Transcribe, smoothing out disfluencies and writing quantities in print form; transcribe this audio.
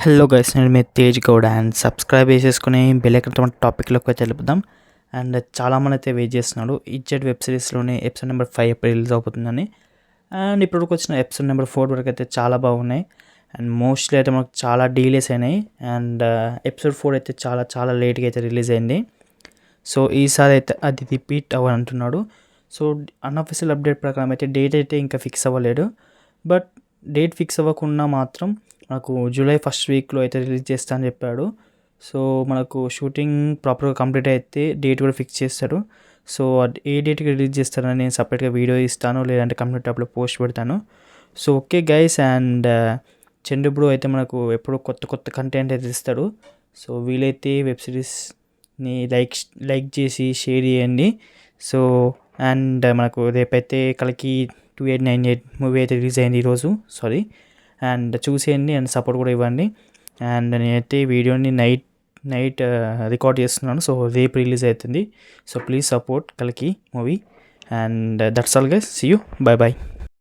Hello guys, నేను మీ Tej Goud and subscribe చేసేసుకుని bell icon టాపిక్లోకి తెలుపుదాం. అండ్ చాలామంది అయితే వెయిట్ చేస్తున్నాడు ఇజ్జెట్ వెబ్ సిరీస్లోని ఎపిసోడ్ నెంబర్ 5 ఎప్పుడు రిలీజ్ అవుతుందని. అండ్ ఇప్పటికి వచ్చిన ఎపిసోడ్ నెంబర్ 4 వరకు అయితే చాలా బాగున్నాయి. అండ్ మోస్ట్లీ అయితే మనకు చాలా డీలేస్ అయినాయి. అండ్ ఎపిసోడ్ 4 అయితే చాలా చాలా లేట్గా అయితే రిలీజ్ అయింది. సో ఈసారి అయితే అది రిపీట్ అవ్వని అంటున్నాడు. సో అన్అఫీషియల్ అప్డేట్ ప్రకారం అయితే డేట్ అయితే ఇంకా ఫిక్స్ అవ్వలేడు. బట్ డేట్ ఫిక్స్ అవ్వకుండా మాత్రం మనకు జూలై ఫస్ట్ వీక్లో అయితే రిలీజ్ చేస్తా అని చెప్పాడు. సో మనకు షూటింగ్ ప్రాపర్గా కంప్లీట్ అయితే డేట్ కూడా ఫిక్స్ చేస్తాడు. సో ఏ డేట్కి రిలీజ్ చేస్తారని నేను సపరేట్గా వీడియో ఇస్తాను, లేదంటే కమ్యూనిటీ ట్యాబ్లో పోస్ట్ పెడతాను. So okay guys, and Chandu bro అయితే మనకు ఎప్పుడూ కొత్త కొత్త కంటెంట్ అయితే ఇస్తాడు. సో వీలైతే వెబ్ సిరీస్ని లైక్ చేసి షేర్ చేయండి. సో అండ్ మనకు రేపైతే కలకి 2898 మూవీ అయితే రిలీజ్ అయింది ఈరోజు, సారీ. అండ్ చూసేయండి అండ్ సపోర్ట్ కూడా ఇవ్వండి. అండ్ నేనైతే వీడియోని నైట్ రికార్డ్ చేస్తున్నాను. సో రేపు రిలీజ్ అవుతుంది. సో ప్లీజ్ సపోర్ట్ కల్కి movie. And that's all guys, see you, bye bye.